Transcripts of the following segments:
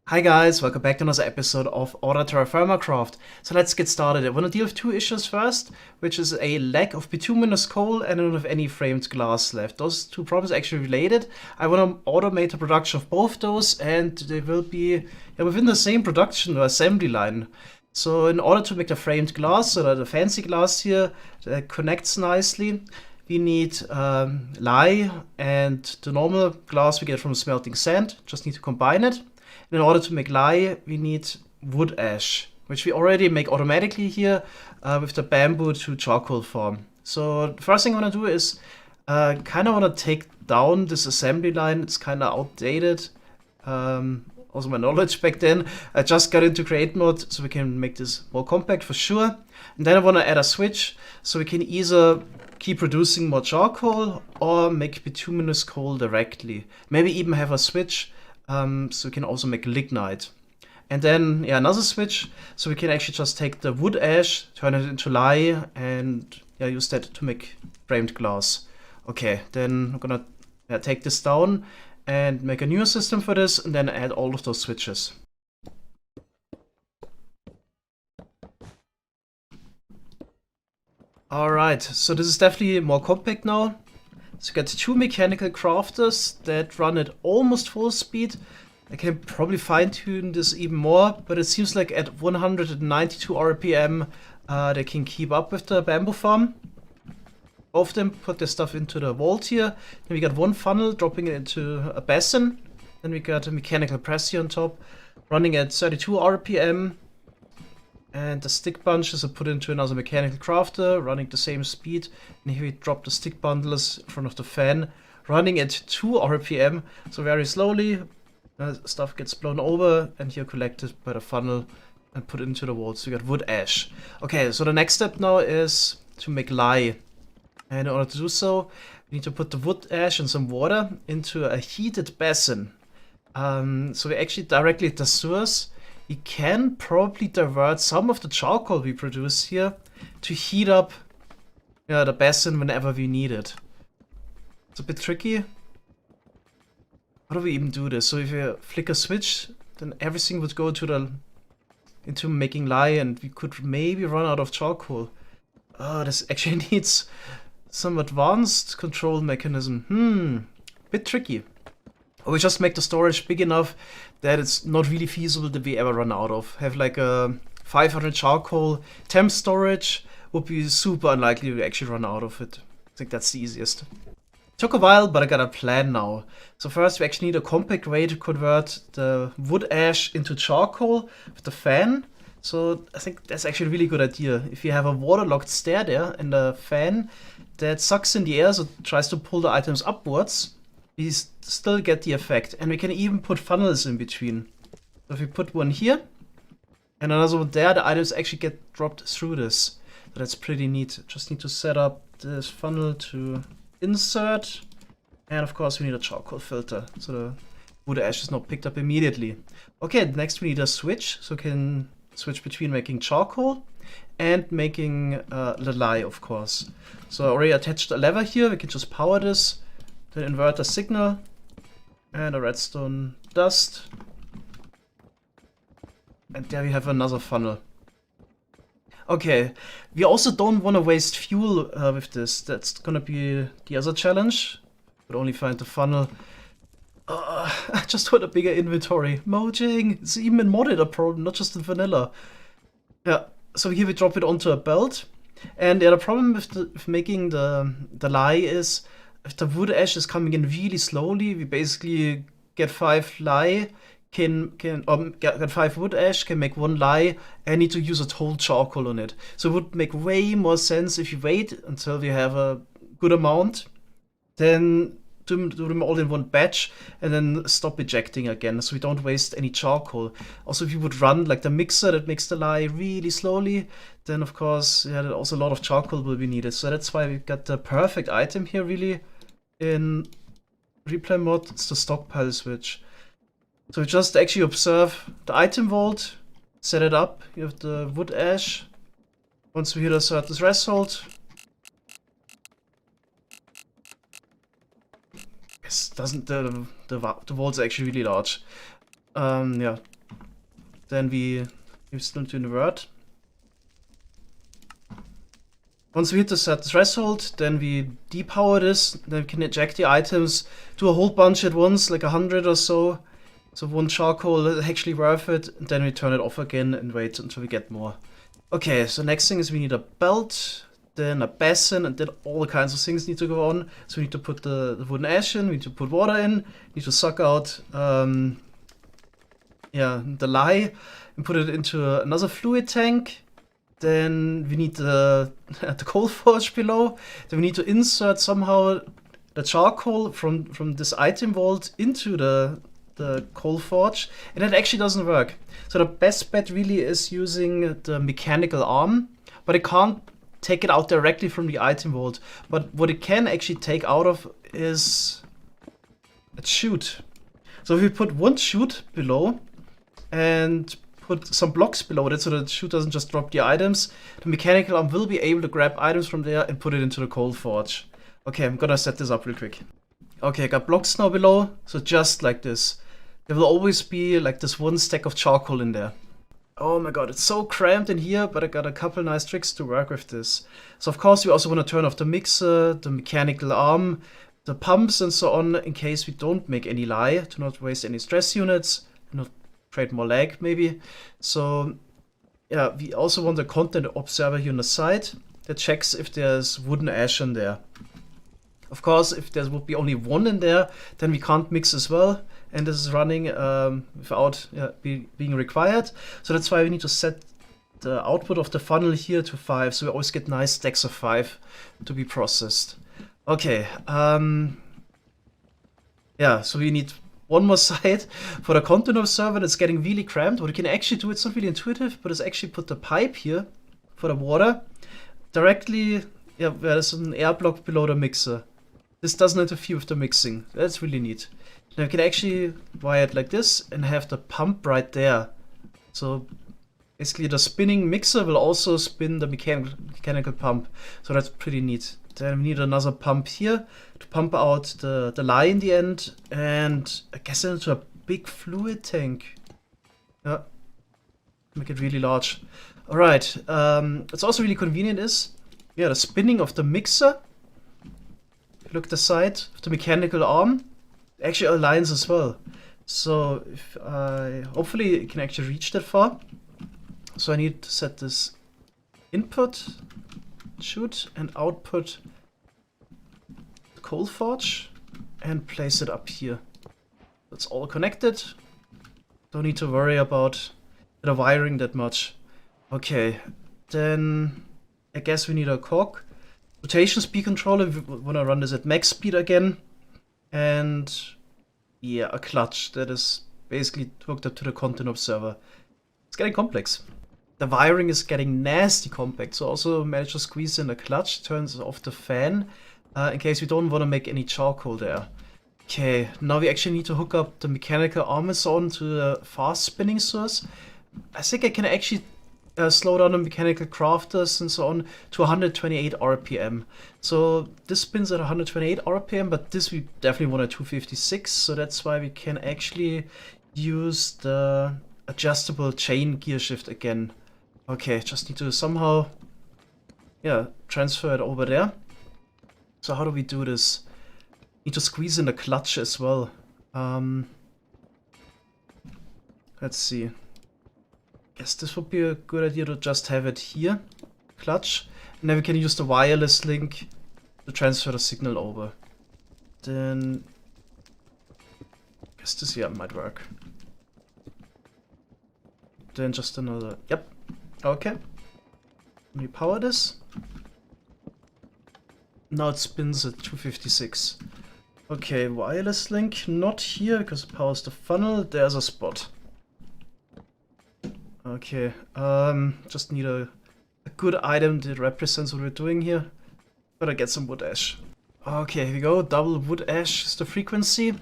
Hi guys, welcome back to another episode of Order Terra Firma Craft. So let's get started. I want to deal with two issues first, which is a lack of bituminous coal and I don't have any framed glass left. Those two problems are actually related. I want to automate the production of both those and they will be within the same production or assembly line. So in order to make the framed glass, so the fancy glass here that connects nicely, we need lye and the normal glass we get from smelting sand. Just need to combine it. In order to make lye, we need wood ash, which we already make automatically here with the bamboo to charcoal form. So the first thing I want to do is kind of want to take down this assembly line. It's kind of outdated. Also my knowledge back then. I just got into create mode so we can make this more compact for sure. And then I want to add a switch so we can either keep producing more charcoal or make bituminous coal directly. Maybe even have a switch so we can also make lignite. And then, another switch, so we can actually just take the wood ash, turn it into lye, and use that to make framed glass. Okay, then I'm gonna take this down and make a new system for this, and then add all of those switches. Alright, so this is definitely more compact now. So you get two mechanical crafters that run at almost full speed. I can probably fine-tune this even more, but it seems like at 192 RPM they can keep up with the bamboo farm. Both of them put their stuff into the vault here. Then we got one funnel dropping it into a basin. Then we got a mechanical press here on top, running at 32 RPM. And the stick bunches are put into another mechanical crafter, running the same speed. And here we drop the stick bundles in front of the fan, running at 2 RPM. So very slowly, stuff gets blown over and here collected by the funnel and put into the vault. So we got wood ash. Okay, so the next step now is to make lye. And in order to do so, we need to put the wood ash and some water into a heated basin. So we actually directly at the source. We can probably divert some of the charcoal we produce here to heat up the basin whenever we need it. It's a bit tricky. How do we even do this? So if you flick a switch, then everything would go to into making lye and we could maybe run out of charcoal. Oh, this actually needs some advanced control mechanism. Bit tricky. Or we just make the storage big enough that it's not really feasible that we ever run out of. Have like a 500 charcoal temp storage would be super unlikely we actually run out of it. I think that's the easiest. Took a while, but I got a plan now. So first we actually need a compact way to convert the wood ash into charcoal with the fan. So I think that's actually a really good idea. If you have a waterlogged stair there and a fan that sucks in the air, so it tries to pull the items upwards, we still get the effect. And we can even put funnels in between. So if we put one here and another one there, the items actually get dropped through this. So that's pretty neat. Just need to set up this funnel to insert. And of course we need a charcoal filter. So the wood ash is not picked up immediately. Okay, next we need a switch. So we can switch between making charcoal and making the lye, of course. So I already attached a lever here. We can just power this. Then invert the signal and a redstone dust. And there we have another funnel. Okay, we also don't want to waste fuel with this. That's gonna be the other challenge. But only find the funnel. I just want a bigger inventory. Mojang! It's even in modded a problem, not just in vanilla. Yeah, so here we drop it onto a belt. And the problem with making the lye is if the wood ash is coming in really slowly, we basically get 5 lye, get 5 wood ash, can make 1 lye, and need to use a whole charcoal on it. So it would make way more sense if you wait until we have a good amount, then do them all in one batch, and then stop ejecting again, so we don't waste any charcoal. Also, if you would run like the mixer that makes the lye really slowly, then of course, also a lot of charcoal will be needed. So that's why we've got the perfect item here, really. In replay mode, it's the stockpile switch. So we just actually observe the item vault, set it up. You have the wood ash. Once we hit a certain threshold, doesn't the vault's actually really large. Yeah, Then we still need to invert. Once we hit the set threshold, then we depower this, then we can eject the items, do a whole bunch at once, like 100 or so. So one charcoal is actually worth it, and then we turn it off again and wait until we get more. Okay, so next thing is we need a belt, then a basin, and then all the kinds of things need to go on. So we need to put the wooden ash in, we need to put water in, we need to suck out the lye and put it into another fluid tank. Then we need the coal forge below. Then we need to insert somehow the charcoal from this item vault into the coal forge, and that actually doesn't work. So the best bet really is using the mechanical arm, but it can't take it out directly from the item vault. But what it can actually take out of is a chute. So if we put one chute below and put some blocks below it so that the chute doesn't just drop the items, the mechanical arm will be able to grab items from there and put it into the coal forge. Okay, I'm gonna set this up real quick. Okay, I got blocks now below, so just like this. There will always be like this one stack of charcoal in there. Oh my god, it's so cramped in here, but I got a couple nice tricks to work with this. So of course we also want to turn off the mixer, the mechanical arm, the pumps and so on, in case we don't make any lye, to not waste any stress units, not create more lag maybe. So yeah, we also want a content observer here on the side that checks if there's wooden ash in there. Of course, if there would be only one in there, then we can't mix as well, and this is running without being required. So that's why we need to set the output of the funnel here to 5, so we always get nice stacks of 5 to be processed. Okay, yeah, so we need one more side for the content observer that's getting really cramped. What you can actually do, it's not really intuitive, but it's actually put the pipe here for the water directly, where there's an air block below the mixer. This doesn't interfere with the mixing. That's really neat. Now you can actually wire it like this and have the pump right there. So basically the spinning mixer will also spin the mechanical pump. So that's pretty neat. Then we need another pump here to pump out the lye in the end, and I guess into a big fluid tank. Yeah, make it really large. All right. It's also really convenient is, the spinning of the mixer. Look at the side of the mechanical arm. Actually aligns as well. So if hopefully it can actually reach that far. So I need to set this input chute and output coal forge and place it up here. That's all connected. Don't need to worry about the wiring that much. Okay, then I guess we need a cog. Rotation speed controller, we want to run this at max speed again. And yeah, a clutch that is basically hooked up to the content observer. It's getting complex. The wiring is getting nasty compact, so also manage to squeeze in a clutch, turns off the fan, in case we don't want to make any charcoal there. Okay, now we actually need to hook up the mechanical arm and so on to the fast spinning source. I think I can actually slow down the mechanical crafters and so on to 128 RPM. So this spins at 128 RPM, but this we definitely want at 256, so that's why we can actually use the adjustable chain gear shift again. Okay, just need to somehow, transfer it over there. So how do we do this? Need to squeeze in the clutch as well. Let's see. Guess this would be a good idea to just have it here, clutch, and then we can use the wireless link to transfer the signal over. Then, guess this might work. Then just another, yep, okay. Let me power this. Now it spins at 256. Okay, wireless link, not here because it powers the funnel. There's a spot. Okay, just need a good item that represents what we're doing here. Gotta get some wood ash. Okay, here we go, double wood ash is the frequency.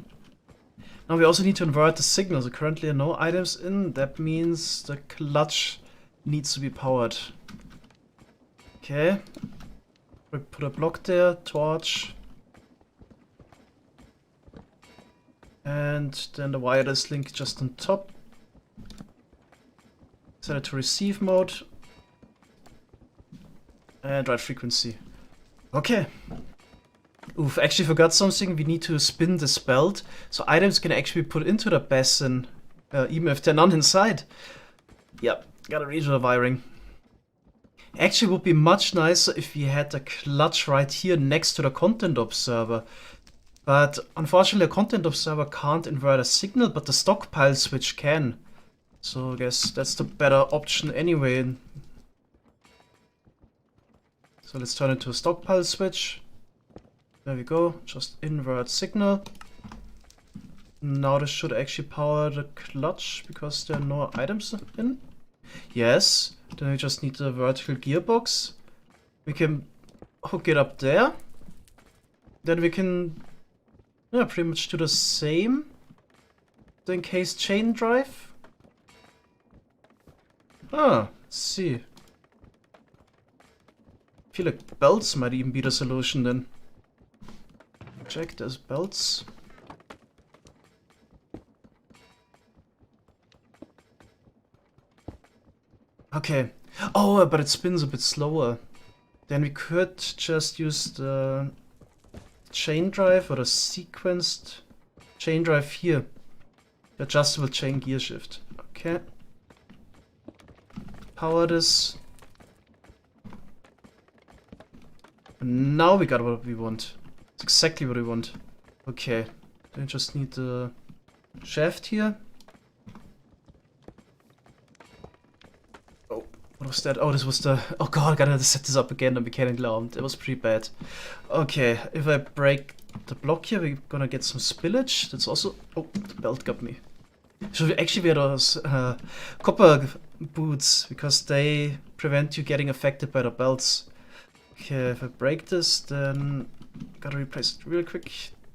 Now we also need to invert the signal, so currently there are no items in. That means the clutch needs to be powered. Okay, we put a block there, torch. And then the wireless link just on top. Set it to receive mode. And right frequency. Okay. Oof, actually forgot something. We need to spin this belt. So items can actually be put into the basin, even if they're not inside. Yep, gotta read the wiring. Actually, it would be much nicer if we had the clutch right here next to the content observer. But unfortunately, the content observer can't invert a signal, but the stockpile switch can. So I guess that's the better option anyway. So let's turn it to a stockpile switch. There we go, just invert signal. Now this should actually power the clutch because there are no items in. Yes, then we just need the vertical gearbox. We can hook it up there. Then we can pretty much do the same. The encased chain drive. Let's see. I feel like belts might even be the solution then. Check, there's belts. Okay. Oh, but it spins a bit slower. Then we could just use the chain drive or the sequenced chain drive here. The adjustable chain gear shift. Okay. Power this. And now we got what we want. It's exactly what we want. Okay. Then we just need the shaft here. What was that? Oh, this was the... Oh god, I gotta set this up again, the mechanical arm. That was pretty bad. Okay, if I break the block here, we're gonna get some spillage. That's also... Oh, the belt got me. Should we actually wear those copper boots, because they prevent you getting affected by the belts. Okay, if I break this, then... Gotta replace it real quick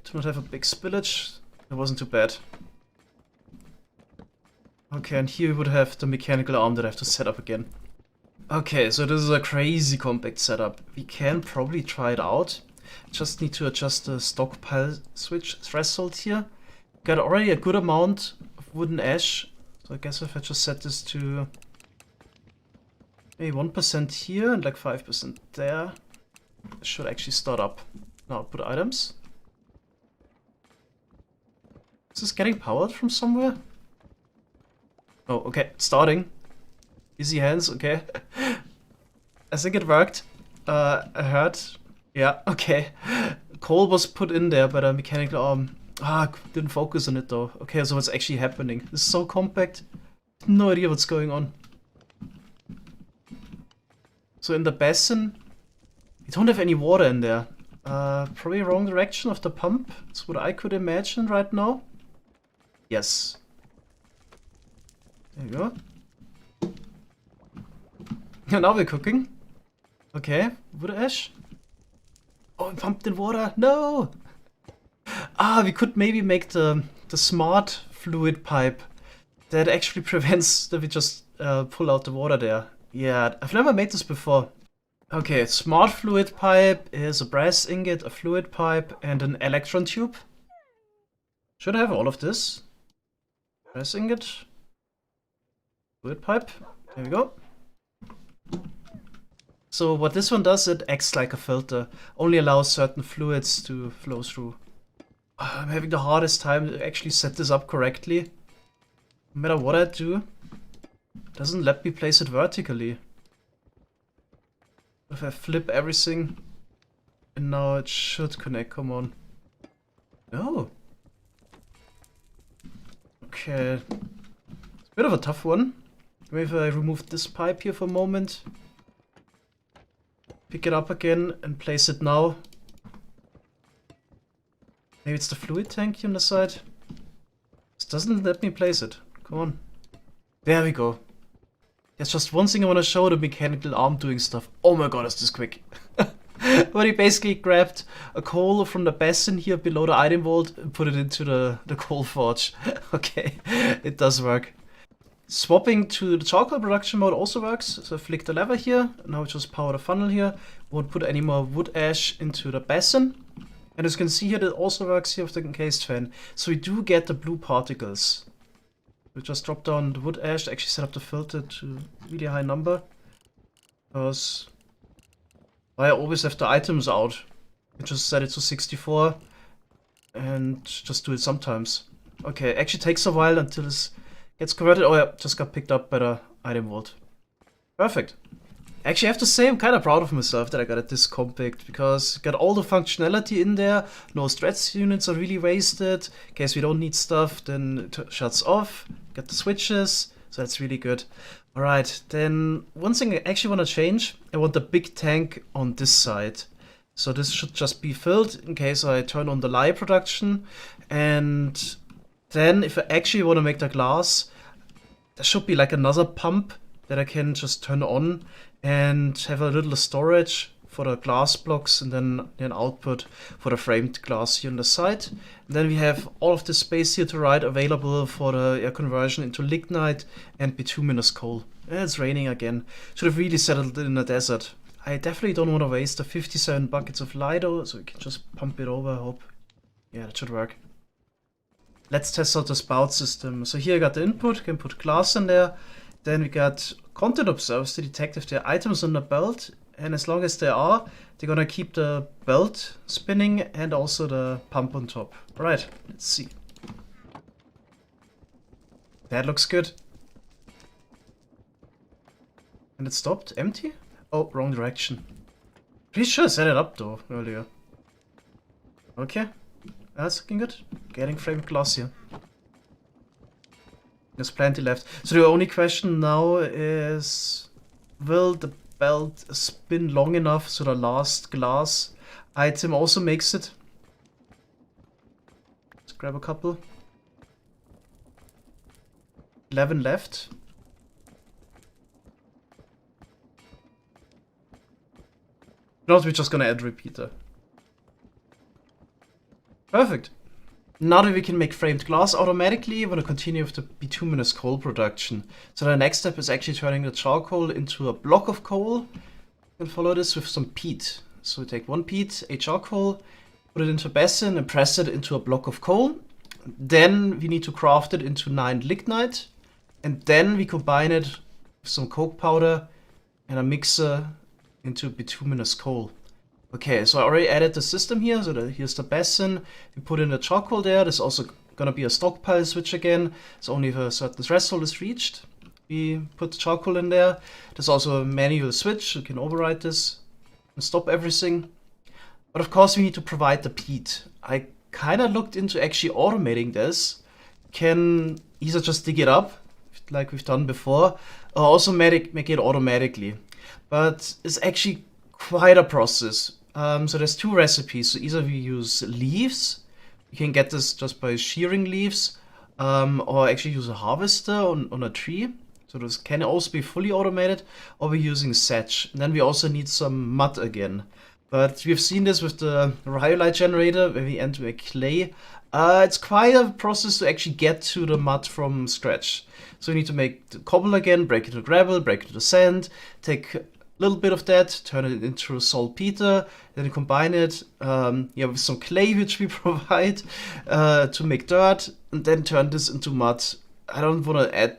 to not have a big spillage. It wasn't too bad. Okay, and here we would have the mechanical arm that I have to set up again. Okay, so this is a crazy compact setup. We can probably try it out. Just need to adjust the stockpile switch threshold here. Got already a good amount of wooden ash. So I guess if I just set this to maybe 1% here and like 5% there, it should actually start up. Now put items. Is this getting powered from somewhere? Oh, okay, starting. Easy hands, okay. I think it worked. I heard. Yeah, okay. Coal was put in there by the mechanical arm. Didn't focus on it though. Okay, so what's actually happening? This is so compact. No idea what's going on. So in the basin, we don't have any water in there. Probably wrong direction of the pump. That's what I could imagine right now. Yes. There you go. Now we're cooking. Okay, wood ash. Oh, we pumped in water. No! We could maybe make the smart fluid pipe that actually prevents that we just pull out the water there. Yeah, I've never made this before. Okay, smart fluid pipe is a brass ingot, a fluid pipe, and an electron tube. Should I have all of this? Brass ingot. Fluid pipe. There we go. So what this one does, it acts like a filter. Only allows certain fluids to flow through. I'm having the hardest time to actually set this up correctly. No matter what I do, it doesn't let me place it vertically. If I flip everything, and now it should connect, come on. No. Okay. It's a bit of a tough one. Maybe if I remove this pipe here for a moment. Pick it up again and place it now. Maybe it's the fluid tank here on the side. This doesn't let me place it. Come on. There we go. There's just one thing I want to show, the mechanical arm doing stuff. Oh my god, is this quick. But he basically grabbed a coal from the basin here below the item vault and put it into the coal forge. Okay, it does work. Swapping to the charcoal production mode also works. So I flick the lever here. Now we just power the funnel here. Won't put any more wood ash into the basin. And as you can see here, that also works here with the encased fan. So we do get the blue particles. We just drop down the wood ash, actually set up the filter to really high number. Because I always have the items out. I just set it to 64 and just do it sometimes. Okay, actually takes a while until this gets converted. Oh yeah, just got picked up by the item vault. Perfect. Actually, I have to say I'm kind of proud of myself that I got it this compact, because got all the functionality in there. No stress units are really wasted. In case we don't need stuff, then it shuts off. Got the switches, so that's really good. Alright, then one thing I actually want to change. I want the big tank on this side. So this should just be filled in case I turn on the lye production. And then if I actually want to make the glass, there should be like another pump that I can just turn on and have a little storage for the glass blocks, and then an output for the framed glass here on the side. And then we have all of the space here to the right available for the air conversion into lignite and bituminous coal. And it's raining again. Should have really settled in the desert. I definitely don't want to waste the 57 buckets of lye though, so we can just pump it over, I hope. Yeah, that should work. Let's test out the spout system. So here I got the input, can put glass in there. Then we got content observers to detect if there are items on the belt. And as long as there are, they're gonna keep the belt spinning and also the pump on top. Alright, let's see. That looks good. And it stopped? Empty? Oh, wrong direction. Pretty sure I set it up though, earlier. Okay, that's looking good. Getting framed glass here. There's plenty left. So the only question now is, will the belt spin long enough so the last glass item also makes it? Let's grab a couple. 11 left. Not, we're just gonna add repeater. Perfect. Now that we can make framed glass automatically, we're going to continue with the bituminous coal production. So the next step is actually turning the charcoal into a block of coal. We'll follow this with some peat. So we take one peat, a charcoal, put it into a basin and press it into a block of coal. Then we need to craft it into 9 lignite. And then we combine it with some coke powder and a mixer into bituminous coal. Okay, so I already added the system here, so here's the basin. We put in the charcoal there. There's also gonna be a stockpile switch again. So only if a certain threshold is reached, we put the charcoal in there. There's also a manual switch. You can override this and stop everything. But of course we need to provide the peat. I kind of looked into actually automating this. Can either just dig it up, like we've done before, or also make it automatically. But it's actually quite a process. So there's 2 recipes. So either we use leaves, you can get this just by shearing leaves, or actually use a harvester on a tree. So this can also be fully automated, or we're using thatch. And then we also need some mud again. But we've seen this with the rhyolite generator, where we enter a clay. It's quite a process to actually get to the mud from scratch. So we need to make the cobble again, break it to gravel, break it to sand, take little bit of that, turn it into saltpeter, then combine it with some clay which we provide to make dirt, and then turn this into mud. I don't want to add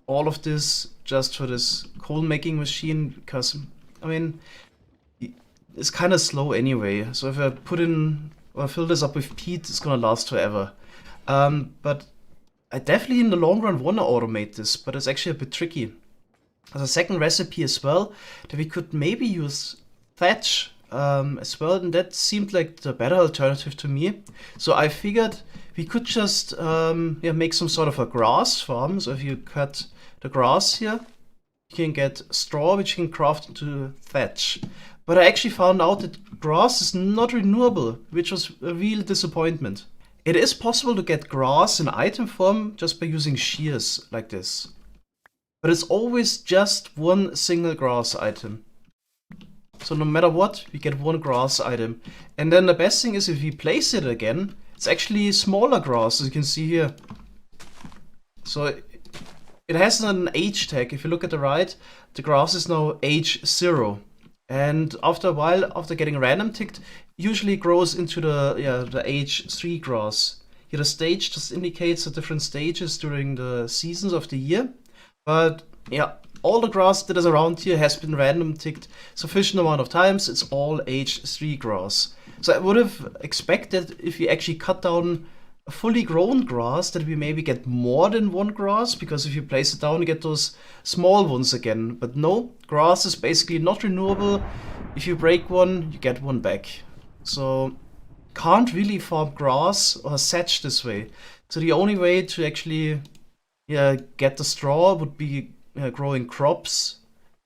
all of this just for this coal making machine, because I mean it's kind of slow anyway. So if I put in or fill this up with peat, it's gonna last forever. But I definitely in the long run want to automate this, but it's actually a bit tricky. As a second recipe as well, that we could maybe use thatch as well, and that seemed like the better alternative to me. So I figured we could just make some sort of a grass farm. So if you cut the grass here, you can get straw, which you can craft into thatch. But I actually found out that grass is not renewable, which was a real disappointment. It is possible to get grass in item form just by using shears like this. But it's always just one single grass item. So no matter what, we get one grass item. And then the best thing is if we place it again, it's actually smaller grass, as you can see here. So it has an age tag. If you look at the right, the grass is now age 0. And after a while, after getting random ticked, usually grows into the age 3 grass. Here the stage just indicates the different stages during the seasons of the year. But yeah, all the grass that is around here has been random ticked sufficient amount of times. It's all age 3 grass. So I would have expected if you actually cut down a fully grown grass that we maybe get more than one grass, because if you place it down you get those small ones again. But no, grass is basically not renewable. If you break one, you get one back. So can't really farm grass or sedge this way. So the only way to actually get the straw would be growing crops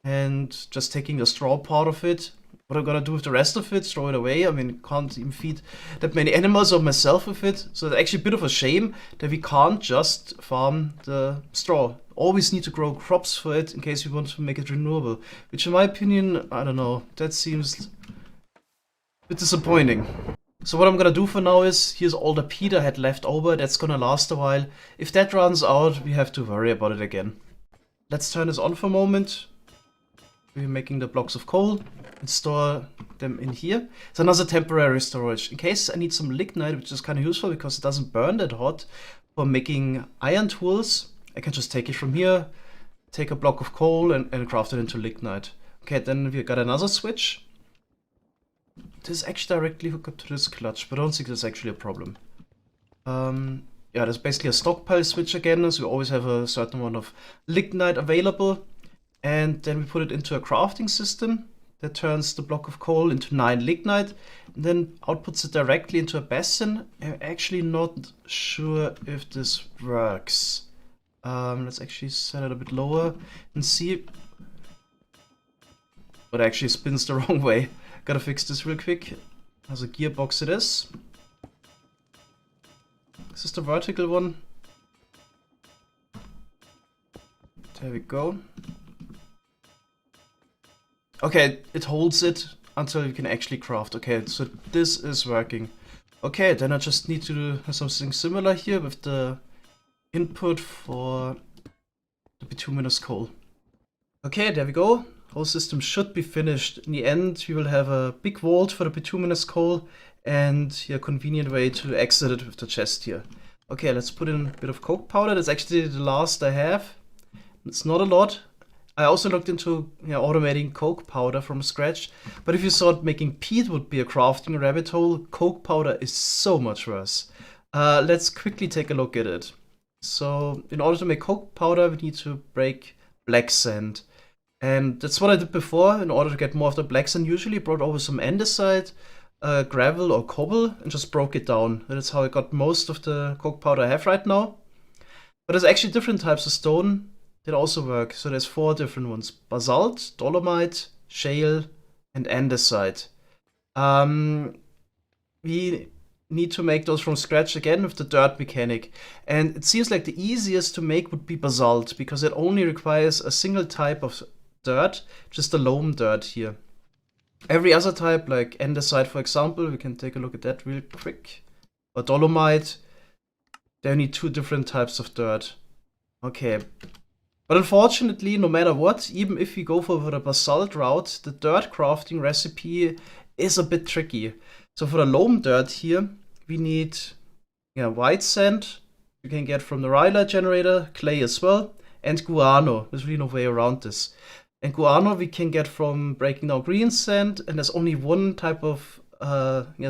and just taking the straw part of it. What I'm gonna do with the rest of it, throw it away. I mean, can't even feed that many animals or myself with it. So it's actually a bit of a shame that we can't just farm the straw. Always need to grow crops for it in case we want to make it renewable. Which in my opinion, I don't know, that seems a bit disappointing. So what I'm gonna do for now is, here's all the peat I had left over, that's gonna last a while. If that runs out, we have to worry about it again. Let's turn this on for a moment. We're making the blocks of coal and store them in here. It's another temporary storage. In case I need some lignite, which is kind of useful because it doesn't burn that hot, for making iron tools, I can just take it from here, take a block of coal and craft it into lignite. Okay, then we got another switch. This is actually directly hooked up to this clutch, but I don't think that's actually a problem. Yeah, there's basically a stockpile switch again, so we always have a certain amount of lignite available. And then we put it into a crafting system that turns the block of coal into 9 lignite, and then outputs it directly into a basin. I'm actually not sure if this works. Let's actually set it a bit lower and see. But it actually spins the wrong way. Gotta fix this real quick. As a gearbox it is. This is the vertical one. There we go. Okay, it holds it until you can actually craft. Okay, so this is working. Okay, then I just need to do something similar here with the input for the bituminous coal. Okay, there we go. Whole system should be finished. In the end, we will have a big vault for the bituminous coal and a convenient way to exit it with the chest here. Okay, let's put in a bit of coke powder. That's actually the last I have. It's not a lot. I also looked into automating coke powder from scratch, but if you thought making peat would be a crafting rabbit hole, coke powder is so much worse. Let's quickly take a look at it. So in order to make coke powder, we need to break black sand. And that's what I did before. In order to get more of the black sand, usually brought over some andesite, gravel or cobble, and just broke it down. That's how I got most of the coke powder I have right now. But there's actually different types of stone that also work. So there's 4 different ones: basalt, dolomite, shale, and andesite. We need to make those from scratch again with the dirt mechanic. And it seems like the easiest to make would be basalt, because it only requires a single type of dirt, just the loam dirt here. Every other type, like andesite for example, we can take a look at that real quick, or dolomite, they need 2 different types of dirt. Okay. But unfortunately, no matter what, even if we go for the basalt route, the dirt crafting recipe is a bit tricky. So for the loam dirt here, we need white sand, you can get from the rhyolite generator, clay as well, and guano. There's really no way around this. And guano we can get from breaking down green sand, and there's only one type of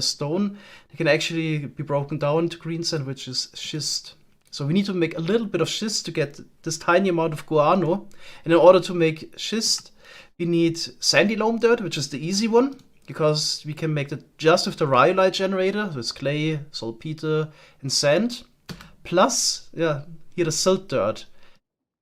stone that can actually be broken down to green sand, which is schist. So we need to make a little bit of schist to get this tiny amount of guano. And in order to make schist, we need sandy loam dirt, which is the easy one, because we can make it just with the rhyolite generator. So it's clay, saltpeter, and sand. Plus, here the silt dirt.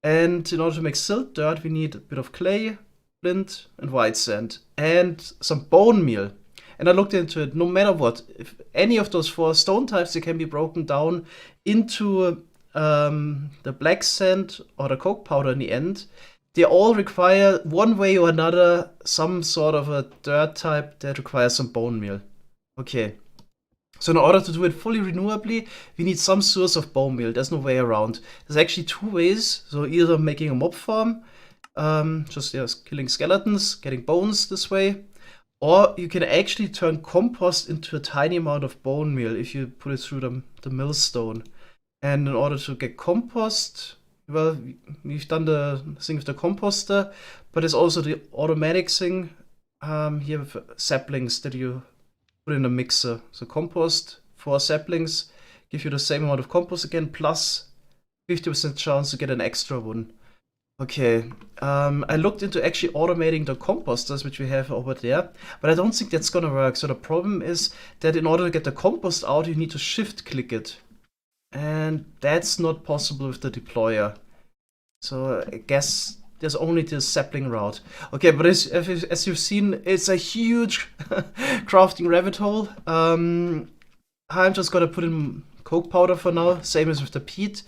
And in order to make silt dirt, we need a bit of clay, flint, and white sand, and some bone meal. And I looked into it, no matter what, if any of those 4 stone types, they can be broken down into the black sand or the coke powder in the end. They all require, one way or another, some sort of a dirt type that requires some bone meal. Okay. So in order to do it fully renewably, we need some source of bone meal. There's no way around. There's actually 2 ways. So either making a mob farm, just killing skeletons, getting bones this way, Or you can actually turn compost into a tiny amount of bone meal if you put it through the millstone. And in order to get compost, well, we've done the thing with the composter, but there's also the automatic thing here with saplings that you put in a mixer. So compost for saplings give you the same amount of compost again, plus 50% chance to get an extra one. Okay, I looked into actually automating the composters, which we have over there, but I don't think that's gonna work. So the problem is that in order to get the compost out, you need to shift click it. And that's not possible with the deployer. So I guess there's only this sapling route. Okay, but as you've seen, it's a huge crafting rabbit hole. I'm just gonna put in coke powder for now, same as with the peat.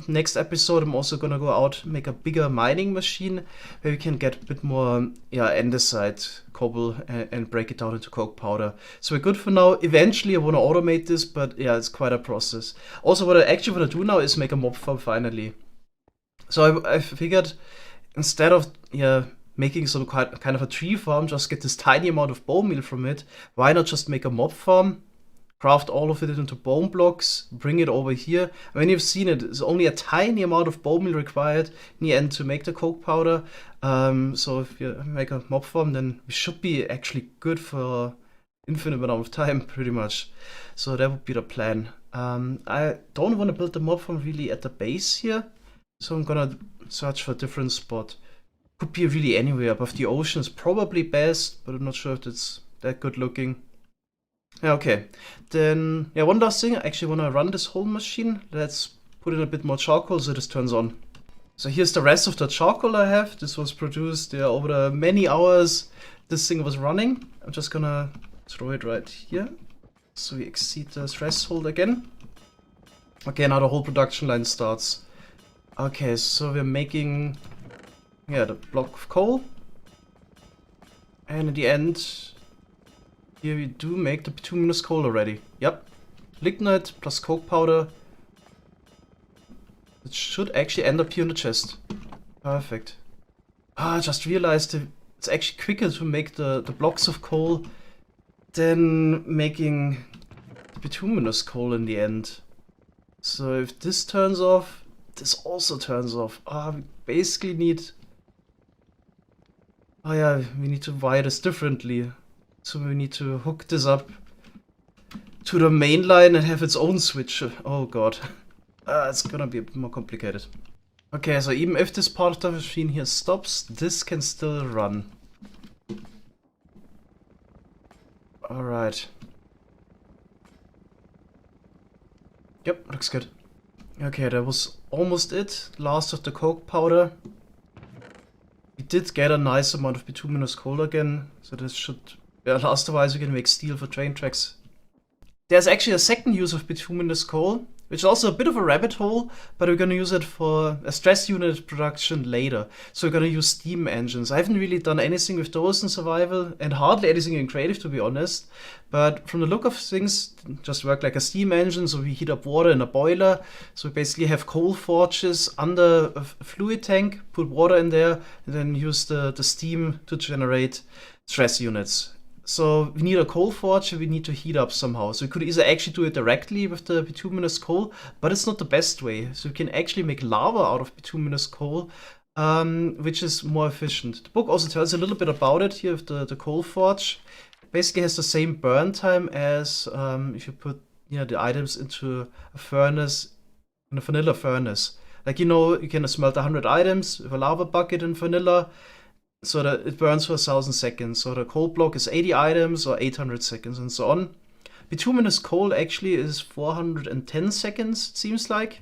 Next episode, I'm also gonna go out and make a bigger mining machine where we can get a bit more andesite cobble and break it down into coke powder. So we're good for now. Eventually, I want to automate this, but yeah, it's quite a process. Also, what I actually want to do now is make a mob farm finally. So I figured instead of making some kind of a tree farm, just get this tiny amount of bone meal from it. Why not just make a mob farm? Craft all of it into bone blocks, bring it over here. I mean, you've seen it, there's only a tiny amount of bone meal required in the end to make the coke powder. So if you make a mob farm, then we should be actually good for infinite amount of time, pretty much. So that would be the plan. I don't want to build the mob farm really at the base here, so I'm gonna search for a different spot. Could be really anywhere above the ocean is probably best, but I'm not sure if it's that good looking. Yeah, okay. Then, yeah, one last thing. I actually want to run this whole machine. Let's put in a bit more charcoal so this turns on. So here's the rest of the charcoal I have. This was produced over the many hours this thing was running. I'm just gonna throw it right here. So we exceed the threshold again. Okay, now the whole production line starts. Okay, so we're making, the block of coal. And in the end, here we do make the bituminous coal already. Yep. Lignite plus coke powder. It should actually end up here in the chest. Perfect. I just realized it's actually quicker to make the blocks of coal than making the bituminous coal in the end. So if this turns off, this also turns off. We basically need... Oh yeah, we need to wire this differently. So we need to hook this up to the main line and have its own switch. Oh god. It's gonna be a bit more complicated. Okay, so even if this part of the machine here stops, this can still run. Alright. Yep, looks good. Okay, that was almost it. Last of the coke powder. We did get a nice amount of bituminous coal again, so this should... Yeah, last otherwise we can make steel for train tracks. There's actually a second use of bituminous coal, which is also a bit of a rabbit hole, but we're gonna use it for a stress unit production later. So we're gonna use steam engines. I haven't really done anything with those in survival, and hardly anything in creative to be honest. But from the look of things, just work like a steam engine, so we heat up water in a boiler. So we basically have coal forges under a fluid tank, put water in there, and then use the steam to generate stress units. So we need a coal forge and we need to heat up somehow. So we could either actually do it directly with the bituminous coal, but it's not the best way. So we can actually make lava out of bituminous coal, which is more efficient. The book also tells a little bit about it here with the coal forge. Basically has the same burn time as if you put the items into a furnace, in a vanilla furnace. Like, you can smelt 100 items with a lava bucket in vanilla, so that it burns for 1000 seconds. So the coal block is 80 items or 800 seconds and so on. Bituminous coal actually is 410 seconds, it seems like.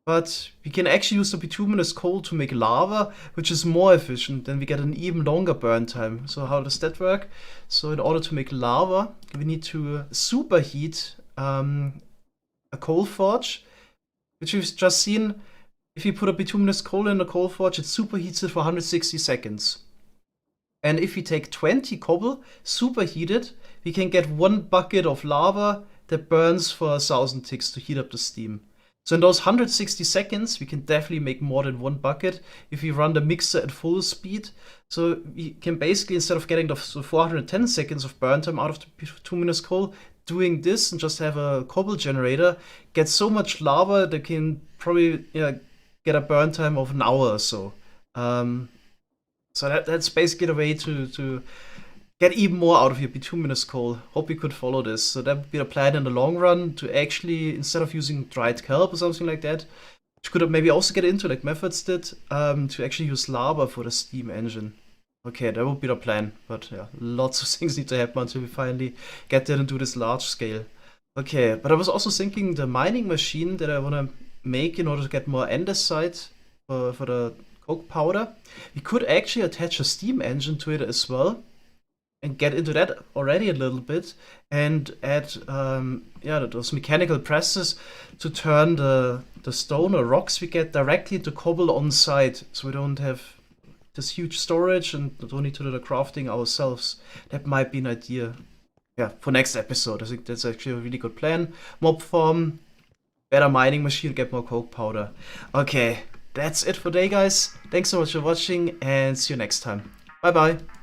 But we can actually use the bituminous coal to make lava, which is more efficient. Then we get an even longer burn time. So how does that work? So in order to make lava, we need to superheat a coal forge, which we've just seen. If you put a bituminous coal in a coal forge, it superheats it for 160 seconds. And if we take 20 cobble, superheat it, we can get 1 bucket of lava that burns for 1000 ticks to heat up the steam. So in those 160 seconds, we can definitely make more than one bucket if we run the mixer at full speed. So we can basically, instead of getting the 410 seconds of burn time out of the bituminous coal, doing this and just have a cobble generator, get so much lava that can probably get a burn time of an hour or so. So that's basically the way to get even more out of your bituminous coal. Hope we could follow this. So that would be the plan in the long run, to actually, instead of using dried kelp or something like that, which could maybe also get into, like Methods did, to actually use lava for the steam engine. Okay, that would be the plan. But yeah, lots of things need to happen until we finally get there and do this large scale. Okay, but I was also thinking the mining machine that I want to make in order to get more andesite for the coke powder. We could actually attach a steam engine to it as well, and get into that already a little bit, and add those mechanical presses to turn the stone or rocks we get directly into cobble on site, so we don't have this huge storage and don't need to do the crafting ourselves. That might be an idea. Yeah, for next episode. I think that's actually a really good plan. Mob farm, better mining machine, get more coke powder. Okay, that's it for today, guys. Thanks so much for watching, and see you next time. Bye bye.